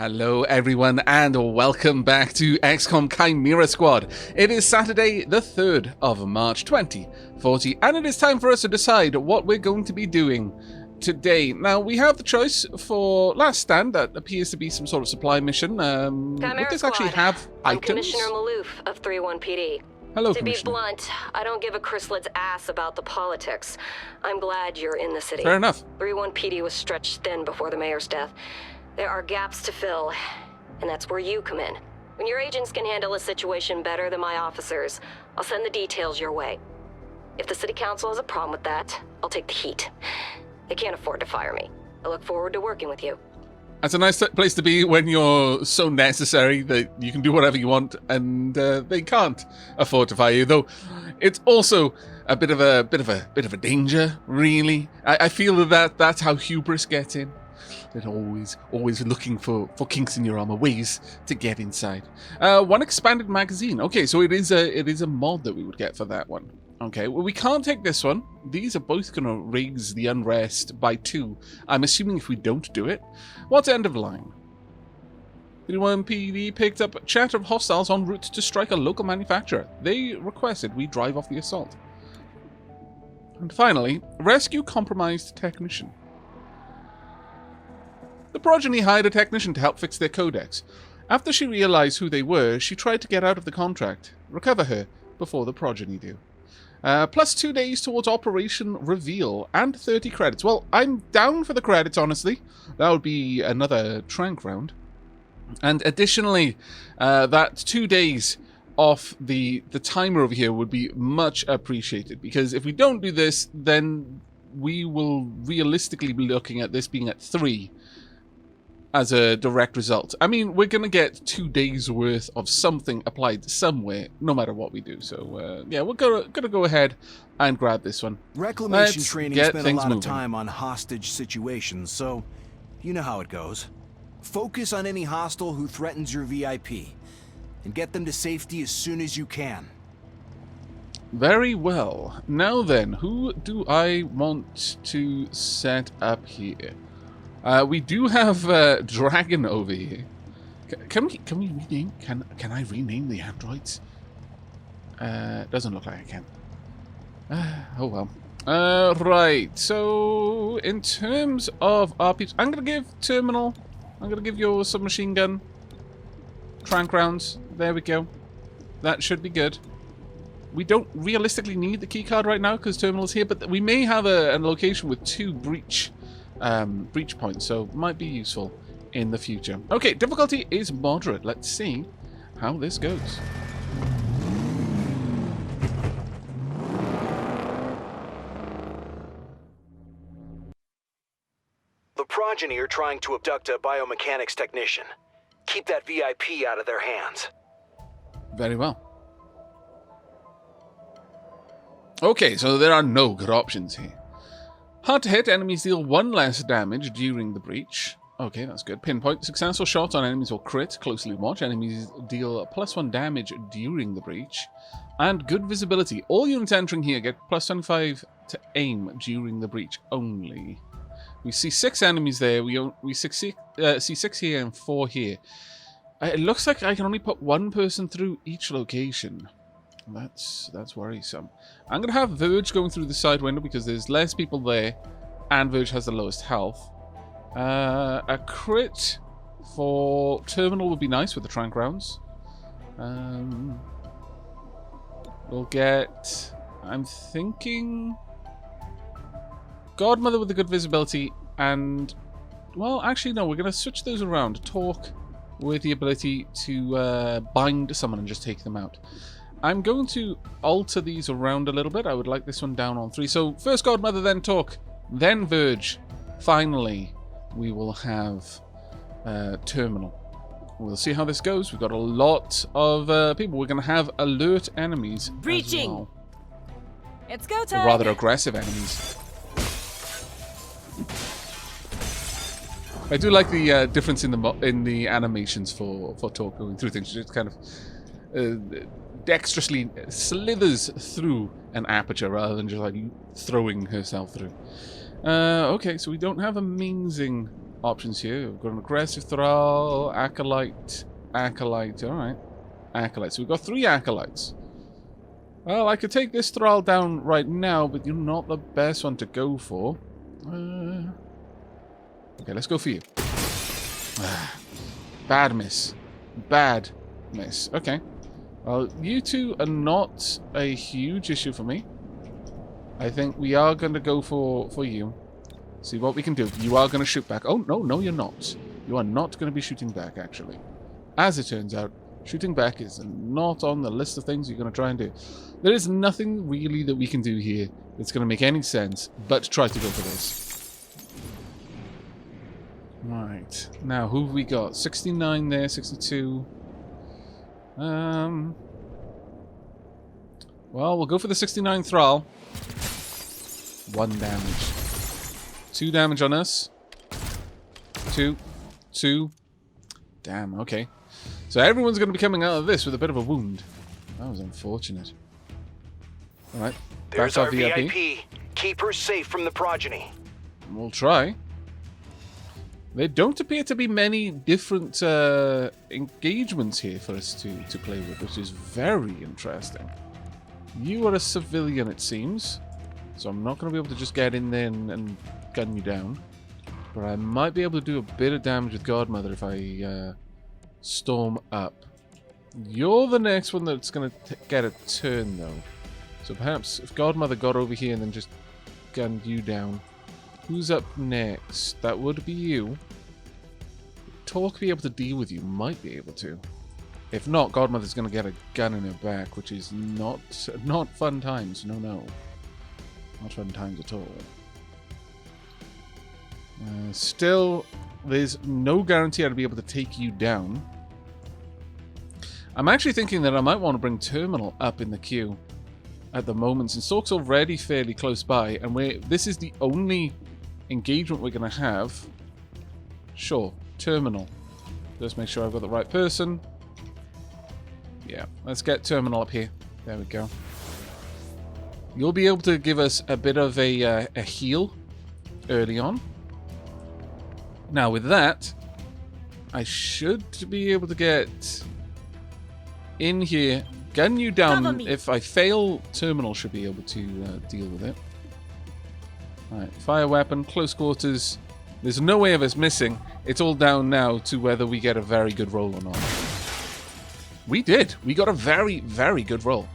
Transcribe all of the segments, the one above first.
Hello everyone and welcome back to Xcom Chimera Squad. It is Saturday the 3rd of March 2040 and it is time for us to decide what we're going to be doing today. Now we have the choice for Last Stand, that appears to be some sort of supply mission. Would this actually have I'm items? Commissioner Maloof of 31 PD. Hello, To Commissioner. be blunt, I don't give a chrysalid's ass about the politics. I'm glad you're in the city. Fair enough. 31 PD was stretched thin before the mayor's death. There are gaps to fill, and that's where you come in. When your agents can handle a situation better than my officers, I'll send the details your way. If the city council has a problem with that, I'll take the heat. They can't afford to fire me. I look forward to working with you. That's a nice place to be when you're so necessary that you can do whatever you want, and they can't afford to fire you. Though it's also a bit of a danger, really. I feel that's how hubris gets in. They're always looking for kinks in your armor, ways to get inside. One expanded magazine. Okay, so it is a mod that we would get for that one. Okay, well, we can't take this one. These are both going to raise the unrest by 2. I'm assuming if we don't do it. What's end of line? 31 PD picked up chatter of hostiles en route to strike a local manufacturer. They requested we drive off the assault. And finally, rescue compromised technician. The Progeny hired a technician to help fix their codex. After she realized who they were, she tried to get out of the contract. Recover her before the Progeny do. Plus 2 days towards Operation Reveal and 30 credits. Well, I'm down for the credits, honestly. That would be another trank round. And additionally, that 2 days off the timer over here would be much appreciated. Because if we don't do this, then we will realistically be looking at this being at 3 as a direct result. I mean, we're going to get 2 days worth of something applied somewhere, no matter what we do. So, yeah, we're going to go ahead and grab this one. Reclamation Let's training get spent a things lot moving. of time on hostage situations, so you know how it goes. Focus on any hostile who threatens your VIP, and get them to safety as soon as you can. Very well. Now then, who do I want to set up here? We do have Dragon over here. Can we rename? Can I rename the androids? Doesn't look like I can. Oh well. Right. So in terms of our peeps, I'm gonna give Terminal. I'm gonna give your submachine gun. Trank rounds. There we go. That should be good. We don't realistically need the keycard right now because Terminal's here, but we may have a location with 2 breach points, so might be useful in the future. Okay, difficulty is moderate. Let's see how this goes. The Progeny are trying to abduct a biomechanics technician. Keep that VIP out of their hands. Very well. Okay, so there are no good options here. Hard to hit, enemies deal 1 less damage during the breach. Okay, that's good. Pinpoint, successful shots on enemies will crit. Closely watch, enemies deal +1 damage during the breach. And good visibility. All units entering here get +25 to aim during the breach only. We see 6 enemies there. We see 6 here and 4 here. It looks like I can only put 1 person through each location. That's worrisome. I'm going to have Verge going through the side window because there's less people there and Verge has the lowest health. A crit for Terminal would be nice with the trank rounds. We'll get, I'm thinking, Godmother with the good visibility and, well, actually no, we're going to switch those around. Talk with the ability to bind someone and just take them out. I'm going to alter these around a little bit. I would like this one down on 3. So first Godmother, then Talk, then Verge. Finally, we will have Terminal. We'll see how this goes. We've got a lot of people. We're going to have alert enemies Breaching. as well. It's go time. Rather aggressive enemies. I do like the difference in the animations for Talk going through things. Just kind of dexterously slithers through an aperture rather than just like throwing herself through. Okay, so we don't have amazing options here. We've got an aggressive thrall, acolyte, acolyte. All right, acolyte. So we've got 3 acolytes. Well, I could take this thrall down right now, but you're not the best one to go for. Okay, let's go for you. Bad miss. Bad miss. Okay. Well, you two are not a huge issue for me. I think we are going to go for you. See what we can do. You are going to shoot back. Oh, no, you're not. You are not going to be shooting back, actually. As it turns out, shooting back is not on the list of things you're going to try and do. There is nothing really that we can do here that's going to make any sense but try to go for this. Right. Now, who have we got? 69 there, 62. Well, we'll go for the 69 thrall. 1 damage. 2 damage on us. 2. Damn, okay. So everyone's going to be coming out of this with a bit of a wound. That was unfortunate. Alright. There's our VIP. Keep her safe from the Progeny. We'll try. There don't appear to be many different engagements here for us to play with, which is very interesting. You are a civilian, it seems. So I'm not going to be able to just get in there and gun you down. But I might be able to do a bit of damage with Godmother if I storm up. You're the next one that's going to get a turn, though. So perhaps if Godmother got over here and then just gunned you down. Who's up next? That would be you. Talk be able to deal with you. Might be able to. If not, Godmother's going to get a gun in her back, which is not fun times. No. Not fun times at all. Still, there's no guarantee I'd be able to take you down. I'm actually thinking that I might want to bring Terminal up in the queue at the moment, since Sork's already fairly close by, and this is the only engagement we're going to have. Sure, Terminal. Let's make sure I've got the right person. Yeah, let's get Terminal up here. There we go. You'll be able to give us a bit of a heal early on. Now with that, I should be able to get in here, gun you down. If I fail, Terminal should be able to deal with it. Alright, fire weapon, close quarters. There's no way of us missing. It's all down now to whether we get a very good roll or not. We did. We got a very, very good roll.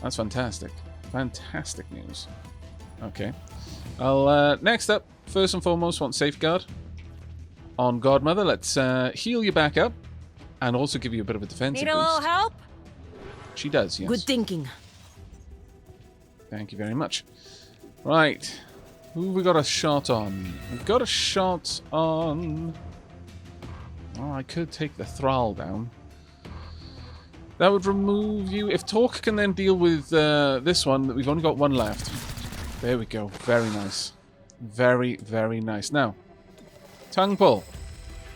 That's fantastic. Fantastic news. Okay. I'll next up, first and foremost, want Safeguard on Godmother. Let's heal you back up and also give you a bit of a defensive Need a little boost. help? She does, yes. Good thinking. Thank you very much. Right. Who have we got a shot on? We've got a shot on... Oh, I could take the Thrall down. That would remove you. If Torque can then deal with this one, we've only got 1 left. There we go. Very nice. Very, very nice. Now, tongue pull.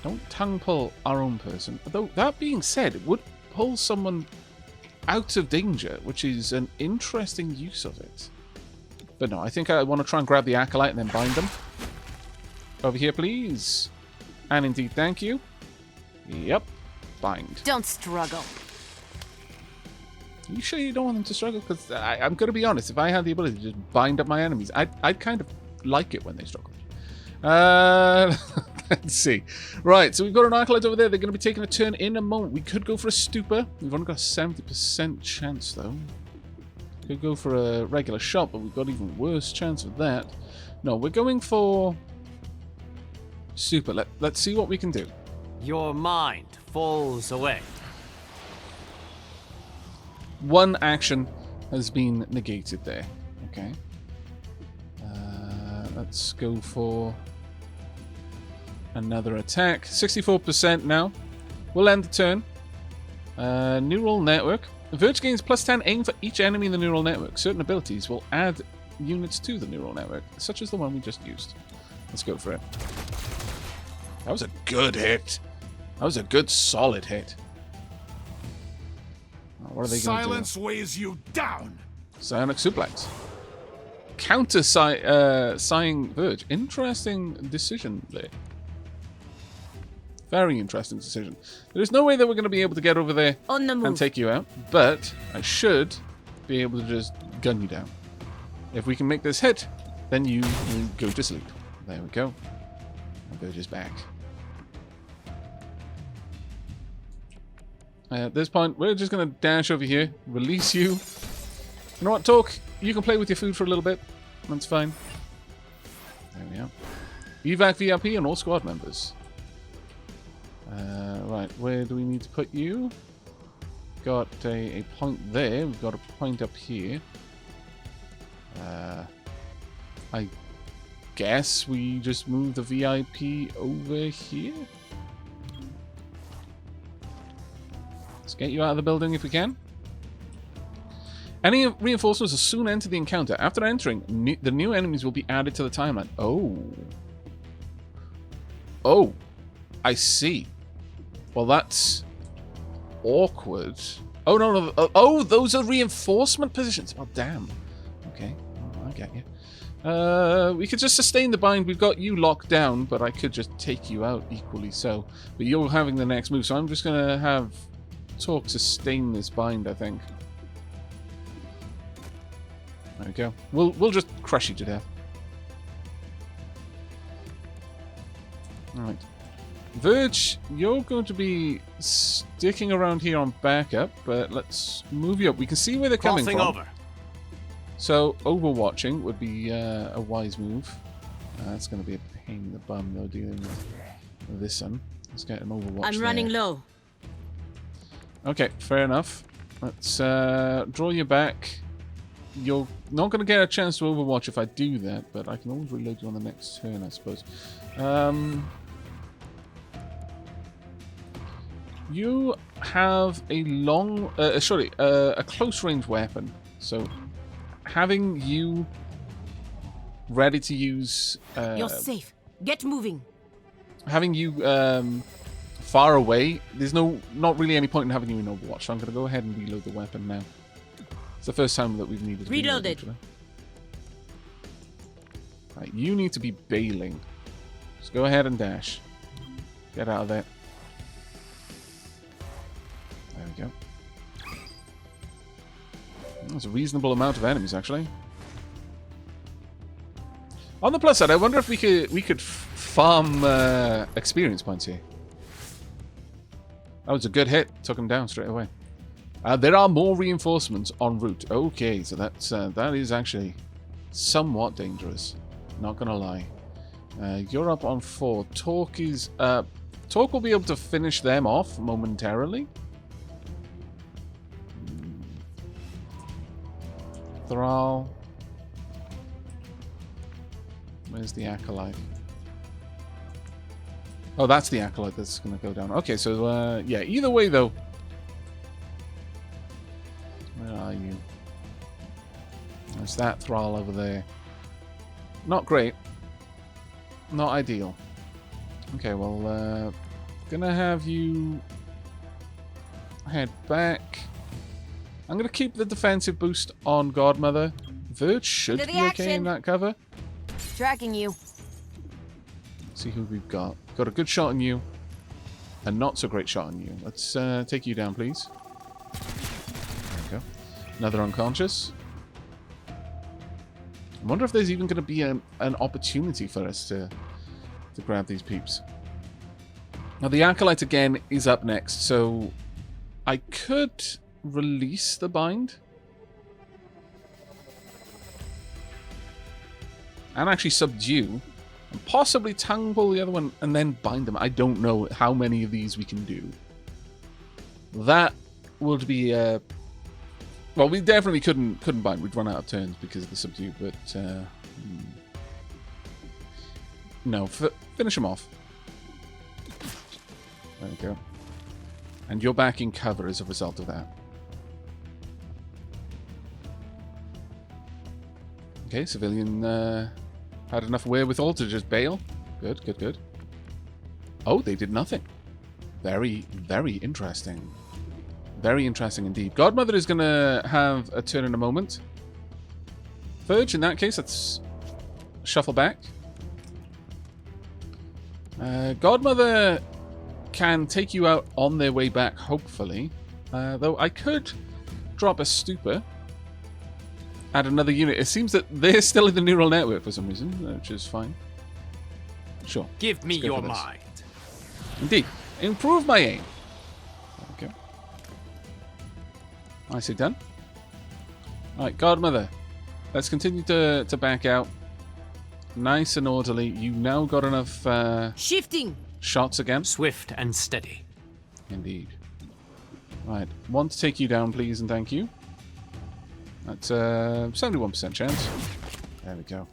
Don't tongue pull our own person. Although, that being said, it would pull someone out of danger, which is an interesting use of it. But no, I think I want to try and grab the Acolyte and then bind them. Over here, please. And indeed, thank you. Yep. Bind. Don't struggle. Are you sure you don't want them to struggle? Because I'm going to be honest, if I had the ability to just bind up my enemies, I'd kind of like it when they struggle. Let's see. Right, so we've got an Acolyte over there. They're going to be taking a turn in a moment. We could go for a Stupor. We've only got a 70% chance, though. Could go for a regular shot, but we've got even worse chance of that. No, we're going for Super. Let's see what we can do. Your mind falls away. 1 action has been negated there. Okay. Let's go for another attack. 64% now. We'll end the turn. Neural network. Verge gains +10 aim for each enemy in the neural network. Certain abilities will add units to the neural network, such as the one we just used. Let's go for it. That was a good hit. That was a good, solid hit. What are they going to do? Silence weighs you down. Psionic suplex. Counter sighing Verge. Interesting decision there. Very interesting decision. There's no way that we're going to be able to get over there On the and move. take you out, but I should be able to just gun you down. If we can make this hit, then you go to sleep. There we go. And Verge is back. At this point, we're just going to dash over here, release you. You know what, Talk? You can play with your food for a little bit. That's fine. There we are. Evac VIP and all squad members. Right, where do we need to put you? Got a point there. We've got a point up here. I guess we just move the VIP over here. Let's get you out of the building if we can. Any reinforcements will soon enter the encounter. After entering, the new enemies will be added to the timeline. Oh. Oh. I see. Well, that's awkward. Oh, no. Oh, those are reinforcement positions. Oh, damn. Okay. Oh, I get you. We could just sustain the bind. We've got you locked down, but I could just take you out equally so. But you're having the next move, so I'm just going to have Talk sustain this bind, I think. There we go. We'll just crush you to death. Alright. Verge, you're going to be sticking around here on backup, but let's move you up. We can see where they're coming from. Over. So, overwatching would be a wise move. That's going to be a pain in the bum, though, dealing with this one. Let's get an overwatch I'm running low. Okay, fair enough. Let's draw you back. You're not going to get a chance to overwatch if I do that, but I can always reload you on the next turn, I suppose. You have a long... a close-range weapon. So, having you ready to use... You're safe. Get moving. Having you far away, there's not really any point in having you in Overwatch, so I'm going to go ahead and reload the weapon now. It's the first time that we've needed to reload it. Actually. Right, you need to be bailing. Just go ahead and dash. Get out of there. There we go. That's a reasonable amount of enemies, actually. On the plus side, I wonder if we could farm experience points here. That was a good hit. Took him down straight away. There are more reinforcements en route. Okay, so that is actually somewhat dangerous. Not gonna lie. You're up on 4. Talk will be able to finish them off momentarily. Thrall. Where's the Acolyte? Oh, that's the Acolyte that's going to go down. Okay, so, yeah, either way, though. Where are you? There's that Thrall over there. Not great. Not ideal. Okay, well, gonna have you head back. I'm gonna keep the defensive boost on Godmother. Verge should be okay in that cover. Tracking you. See who we've got. Got a good shot on you. A not so great shot on you. Let's take you down, please. There we go. Another unconscious. I wonder if there's even going to be an opportunity for us to grab these peeps. Now, the Acolyte, again, is up next, so I could release the bind. And actually subdue. And possibly tongue pull the other one and then bind them. I don't know how many of these we can do. That would be... well, we definitely couldn't bind. We'd run out of turns because of the subdue, but... no, finish them off. There we go. And you're back in cover as a result of that. Okay, civilian... had enough wherewithal to just bail. Good, good, good. Oh, they did nothing. Very, very interesting. Very interesting indeed. Godmother is going to have a turn in a moment. Verge, in that case, let's shuffle back. Godmother can take you out on their way back, hopefully. Though I could drop a stupor at another unit. It seems that they're still in the neural network for some reason, which is fine. Sure. Give me Let's go your for this. mind. Indeed. Improve my aim. There we go. Nicely done. Alright, Godmother. Let's continue to back out. Nice and orderly. You now got enough Shifting. shots again. Swift and steady. Indeed. Right. Want to take you down, please, and thank you. That's a 71% chance. There we go.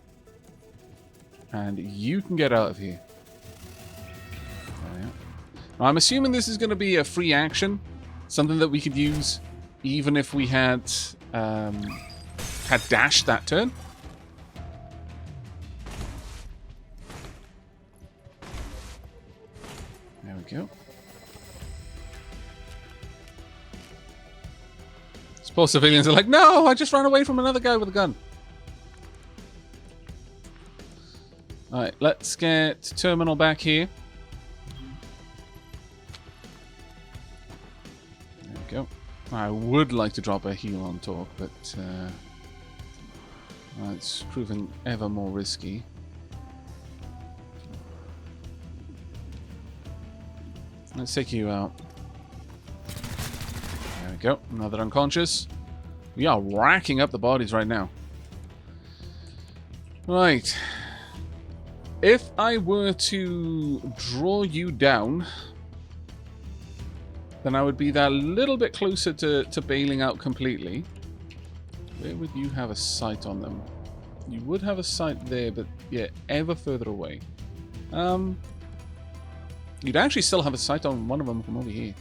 And you can get out of here. There we are. Now, I'm assuming this is going to be a free action. Something that we could use even if we had dashed that turn. There we go. These poor civilians are like, no, I just ran away from another guy with a gun. Alright, let's get Terminal back here. There we go. I would like to drop a heal on Torque, but it's proving ever more risky. Let's take you out. There we go. Another unconscious. We are racking up the bodies right now. Right. If I were to draw you down, then I would be that little bit closer to bailing out completely. Where would you have a sight on them? You would have a sight there, but yeah, ever further away. You'd actually still have a sight on one of them from over here.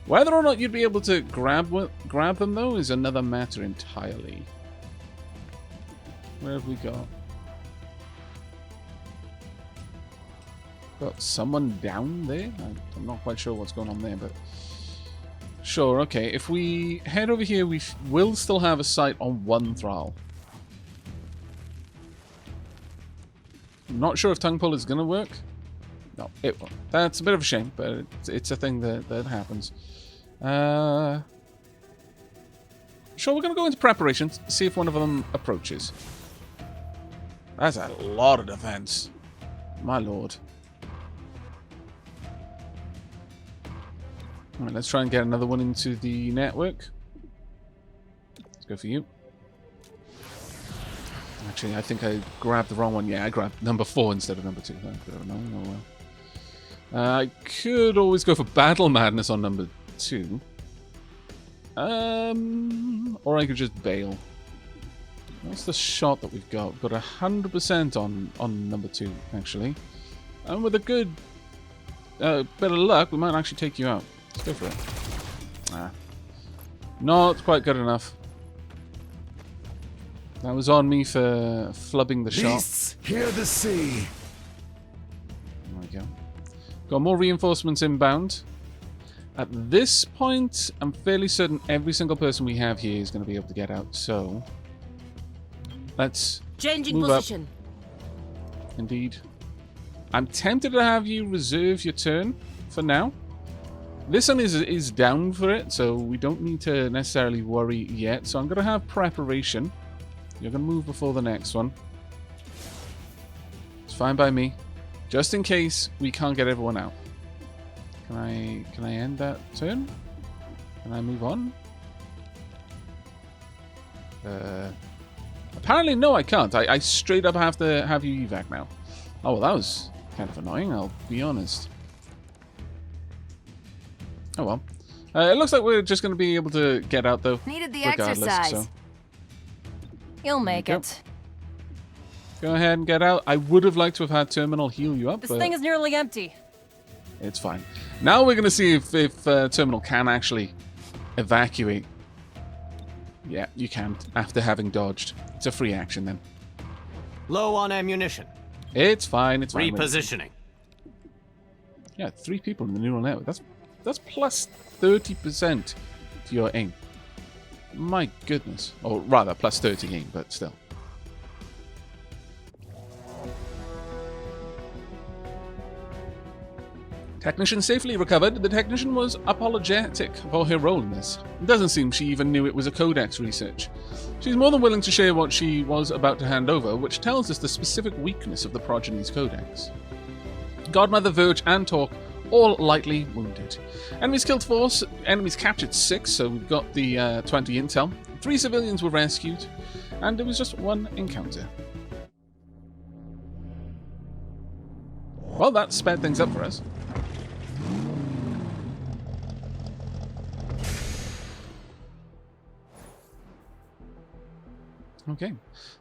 Whether or not you'd be able to grab them, though, is another matter entirely. Where have we got? Got someone down there? I'm not quite sure what's going on there, but... Sure, okay. If we head over here, we will still have a sight on one Thrall. I'm not sure if Tongue Pull is going to work. No, it won't. That's a bit of a shame, but it's a thing that happens. Sure, we're going to go into preparations, see if one of them approaches. That's a lot of defense. My lord. Alright, let's try and get another one into the network. Let's go for you. Actually, I think I grabbed the wrong one. Yeah, I grabbed number 4 instead of number 2. That's a bit of annoying. Oh well. I could always go for Battle Madness on number 2. Or I could just bail. What's the shot that we've got? We've got 100% on number 2, actually. And with a good bit of luck, we might actually take you out. Let's go for it. Not quite good enough. That was on me for flubbing the shot. Beasts, hear the sea. There we go. Got more reinforcements inbound. At this point, I'm fairly certain every single person we have here is going to be able to get out. So, let's Changing move position. up. Indeed. I'm tempted to have you reserve your turn for now. This one is down for it, so we don't need to necessarily worry yet. So I'm going to have preparation. You're going to move before the next one. It's fine by me. Just in case we can't get everyone out. Can I end that turn? Can I move on? Apparently no, I can't. I straight up have to have you evac now. Oh, well, that was kind of annoying, I'll be honest. Oh well. It looks like we're just going to be able to get out, though. Needed the regardless, exercise. so. You'll make Yep. it. Go ahead and get out. I would have liked to have had Terminal heal you up, This but thing is nearly empty. it's fine. Now we're going to see if Terminal can actually evacuate. Yeah, you can't, after having dodged. It's a free action, then. Low on ammunition. It's fine, it's fine. Repositioning. Yeah, 3 people in the neural network. That's plus 30% to your aim. My goodness. Or rather, plus 30 aim, but still. Technician safely recovered. The technician was apologetic for her role in this. It doesn't seem she even knew it was a codex research. She's more than willing to share what she was about to hand over, which tells us the specific weakness of the Progeny's codex. Godmother, Verge, and Torque all lightly wounded. Enemies killed 4, enemies captured 6, so we've got the 20 intel. 3 civilians were rescued, and there was just 1 encounter. Well, that sped things up for us. Okay,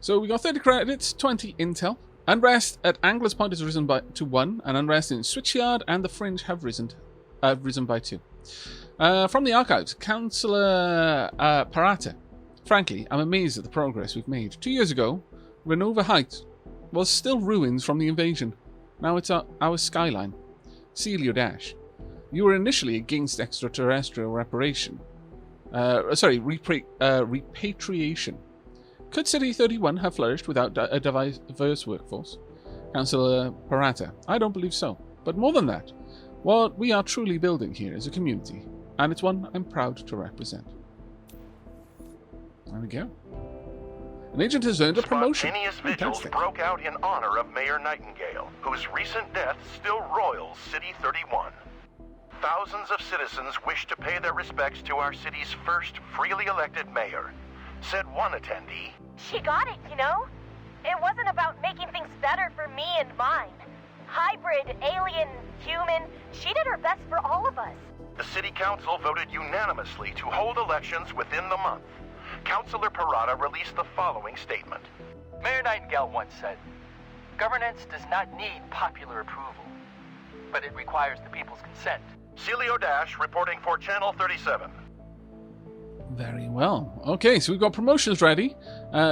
so we got 30 credits, 20 intel. Unrest at Angler's Point has risen to 1, and unrest in Switchyard and the Fringe have risen by 2. From the archives, Councillor Parata. Frankly, I'm amazed at the progress we've made. 2 years ago, Renova Heights was still ruins from the invasion. Now it's our skyline. Seal your dash. You were initially against extraterrestrial reparation. Repatriation. Could City 31 have flourished without a diverse workforce? Councillor Parata. I don't believe so. But more than that, what we are truly building here is a community, and it's one I'm proud to represent. There we go. An agent has earned a promotion. Spontaneous vigils broke out in honor of Mayor Nightingale, whose recent death still roils City 31. Thousands of citizens wish to pay their respects to our city's first freely elected mayor, said one attendee. She got it, you know? It wasn't about making things better for me and mine. Hybrid, alien, human, she did her best for all of us. The city council voted unanimously to hold elections within the month. Councillor Parata released the following statement. Mayor Nightingale once said, "Governance does not need popular approval, but it requires the people's consent." Celio Dash reporting for Channel 37. Very well. Okay, so we've got promotions ready.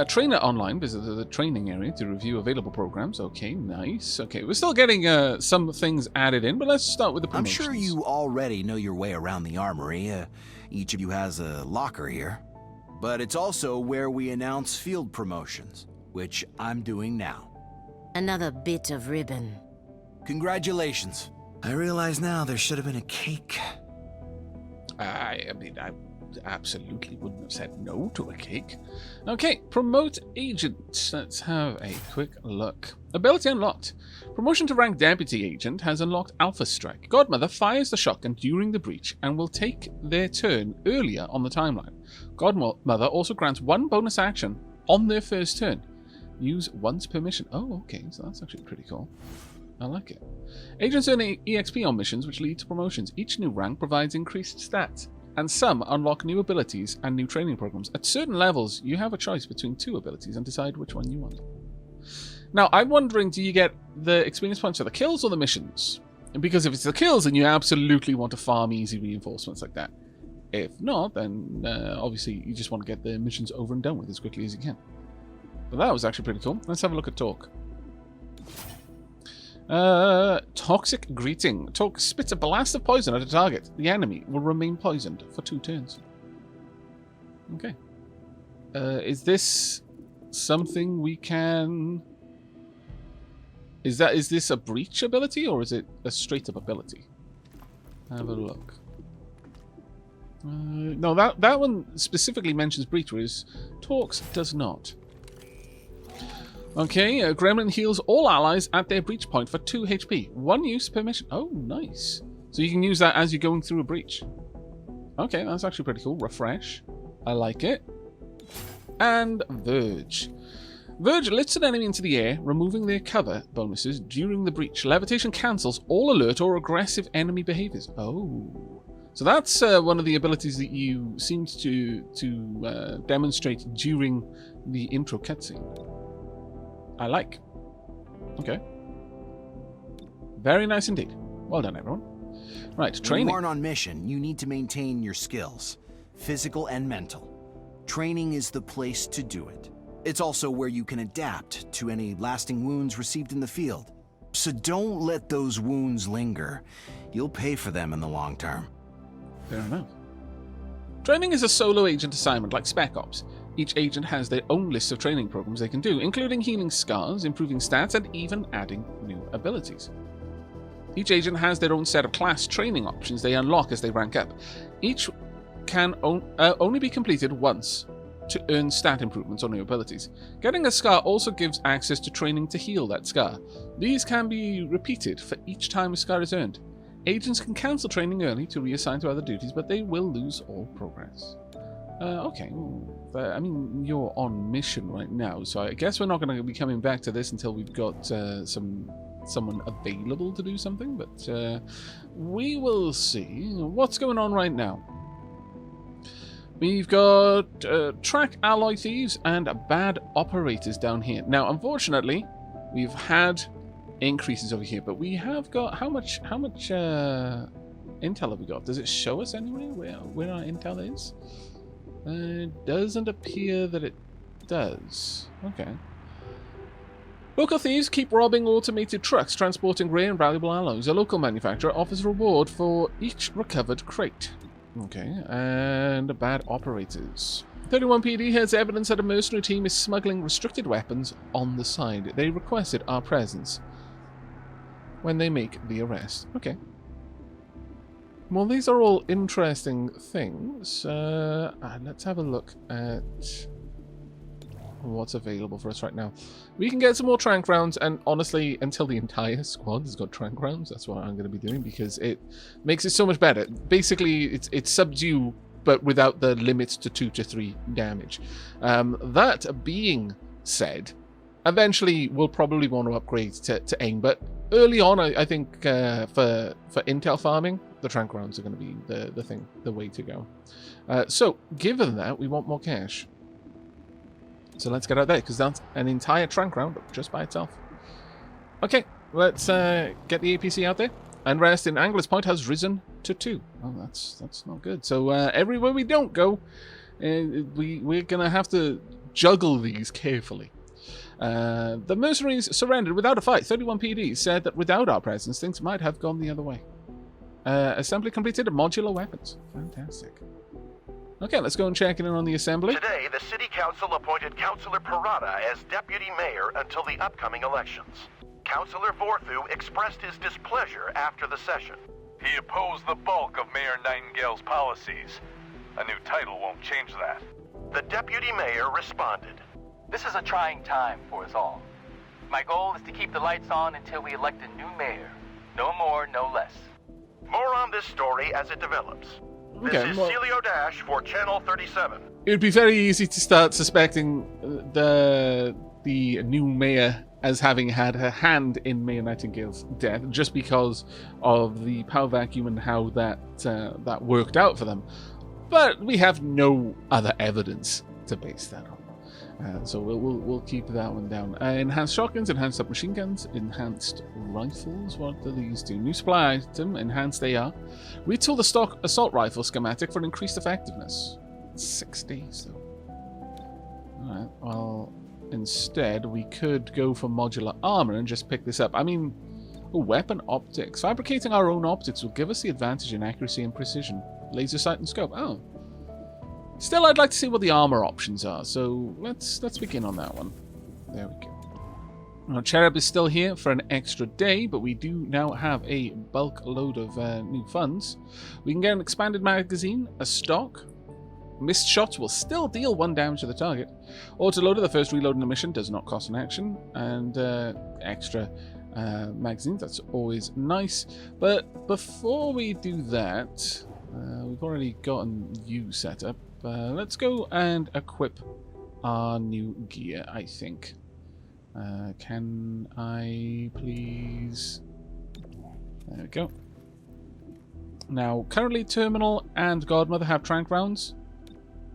Trainer online, visit the training area to review available programs. Okay, nice. Okay, we're still getting some things added in, but let's start with the promotions. I'm sure you already know your way around the armory. Each of you has a locker here. But it's also where we announce field promotions, which I'm doing now. Another bit of ribbon. Congratulations. I realize now there should have been a cake. I mean, I absolutely wouldn't have said no to a cake. Okay, promote agent. Let's have a quick look. Ability unlocked. Promotion to rank deputy agent has unlocked Alpha Strike. Godmother fires the shotgun during the breach and will take their turn earlier on the timeline. Godmother also grants 1 bonus action on their first turn. Use once per mission. Oh, okay, so that's actually pretty cool. I like it. Agents earn EXP on missions which lead to promotions. Each new rank provides increased stats, and some unlock new abilities and new training programs. At certain levels, you have a choice between 2 abilities and decide which one you want. Now, I'm wondering, do you get the experience points for the kills or the missions? Because if it's the kills, then you absolutely want to farm easy reinforcements like that. If not, then obviously you just want to get the missions over and done with as quickly as you can. But that was actually pretty cool. Let's have a look at Torque. Toxic Greeting. Torque spits a blast of poison at a target. The enemy will remain poisoned for 2 turns. Okay. Is this something we can... Is this a breach ability or is it a straight up ability? Have a look. No, that one specifically mentions breach, whereas Torque's does not. Okay, Gremlin heals all allies at their breach point for 2 HP. 1 use per mission. Oh, nice. So you can use that as you're going through a breach. Okay, that's actually pretty cool. Refresh. I like it. And Verge. Verge lifts an enemy into the air, removing their cover bonuses during the breach. Levitation cancels all alert or aggressive enemy behaviors. Oh. So that's one of the abilities that you seemed to demonstrate during the intro cutscene. I like. Okay. Very nice indeed. Well done, everyone. Right, training. When you aren't on mission, you need to maintain your skills, physical and mental. Training is the place to do it. It's also where you can adapt to any lasting wounds received in the field. So don't let those wounds linger. You'll pay for them in the long term. Fair enough. Training is a solo agent assignment like Spec Ops. Each agent has their own list of training programs they can do, including healing scars, improving stats, and even adding new abilities. Each agent has their own set of class training options they unlock as they rank up. Each can only be completed once to earn stat improvements on new abilities. Getting a scar also gives access to training to heal that scar. These can be repeated for each time a scar is earned. Agents can cancel training early to reassign to other duties, but they will lose all progress. Okay. I mean, you're on mission right now, so I guess we're not going to be coming back to this until we've got someone available to do something, but we will see. What's going on right now? We've got track alloy thieves and bad operators down here. Now, unfortunately, we've had increases over here, but we have got how much intel have we got? Does it show us anywhere where our intel is? It doesn't appear that it does. Okay. Local thieves keep robbing automated trucks transporting rare and valuable alloys. A local manufacturer offers a reward for each recovered crate. Okay, and bad operators. 31 PD has evidence that a mercenary team is smuggling restricted weapons on the side. They requested our presence when they make the arrest. Okay. Well, these are all interesting things. Let's have a look at what's available for us right now. We can get some more trank rounds, and honestly, until the entire squad has got trank rounds, that's what I'm going to be doing, because it makes it so much better. Basically, it's subdue, but without the limits to 2 to 3 damage. That being said, eventually we'll probably want to upgrade to aim, but early on, I think for intel farming, the trank rounds are going to be the way to go. So, given that, we want more cash. So let's get out there, because that's an entire trank round just by itself. Okay, let's get the APC out there. Unrest in Angler's Point has risen to 2. Oh, that's not good. So everywhere we don't go, we're going to have to juggle these carefully. The mercenaries surrendered without a fight. 31 PD said that without our presence, things might have gone the other way. Assembly completed of modular weapons. Fantastic. Okay, let's go and check in on the assembly. Today, the City Council appointed Councillor Parada as Deputy Mayor until the upcoming elections. Councillor Vorthu expressed his displeasure after the session. He opposed the bulk of Mayor Nightingale's policies. A new title won't change that. The Deputy Mayor responded. This is a trying time for us all. My goal is to keep the lights on until we elect a new mayor. No more, no less. More on this story as it develops. Okay, this is Celio Dash for Channel 37. It would be very easy to start suspecting the new mayor as having had her hand in Mayor Nightingale's death, just because of the power vacuum and how that worked out for them. But we have no other evidence to base that on. So we'll keep that one down. Enhanced shotguns, enhanced submachine guns, enhanced rifles. What do these do? New supply item, enhanced AR. Retool the stock assault rifle schematic for increased effectiveness. 6 days though. Alright, well, instead we could go for modular armor and just pick this up. I mean, weapon optics. Fabricating our own optics will give us the advantage in accuracy and precision. Laser sight and scope. Oh. Still, I'd like to see what the armor options are, so let's begin on that one. There we go. Now, Cherub is still here for an extra day, but we do now have a bulk load of new funds. We can get an expanded magazine, a stock. Missed shots will still deal 1 damage to the target. Autoloader, the first reload in the mission, does not cost an action, and extra magazines, that's always nice. But before we do that, we've already gotten you set up. Let's go and equip our new gear, I think. Can I please... There we go. Now, currently Terminal and Godmother have trank rounds.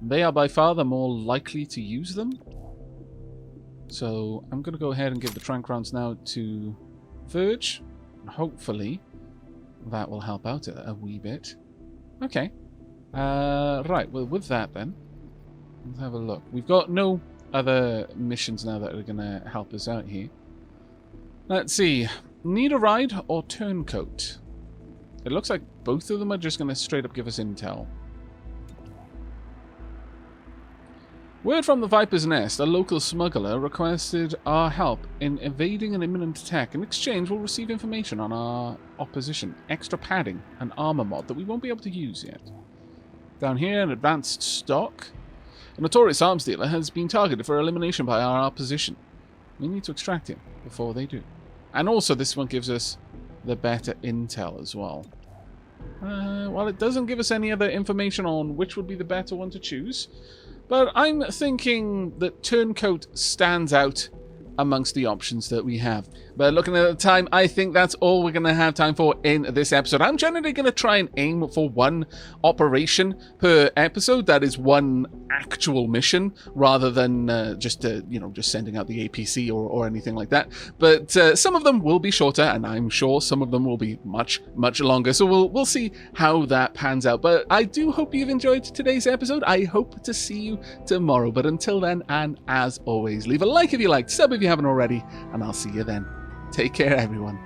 They are by far the more likely to use them. So I'm going to go ahead and give the trank rounds now to Verge. Hopefully that will help out a wee bit. Okay. Right, well, with that then, let's have a look. We've got no other missions now that are going to help us out here. Let's see. Need a ride or turncoat? It looks like both of them are just going to straight up give us intel. Word from the Viper's Nest, a local smuggler requested our help in evading an imminent attack. In exchange, we'll receive information on our opposition, extra padding, and armor mod that we won't be able to use yet. Down here, an advanced stock. A notorious arms dealer has been targeted for elimination by our opposition. We need to extract him before they do. And also, this one gives us the better intel as well. Well, it doesn't give us any other information on which would be the better one to choose. But I'm thinking that Turncoat stands out amongst the options that we have. But looking at the time, I think that's all we're going to have time for in this episode. I'm generally going to try and aim for one operation per episode. That is one actual mission, rather than just sending out the APC or anything like that. But some of them will be shorter, and I'm sure some of them will be much, much longer. So we'll see how that pans out. But I do hope you've enjoyed today's episode. I hope to see you tomorrow. But until then, and as always, leave a like if you liked, sub if you haven't already, and I'll see you then. Take care, everyone.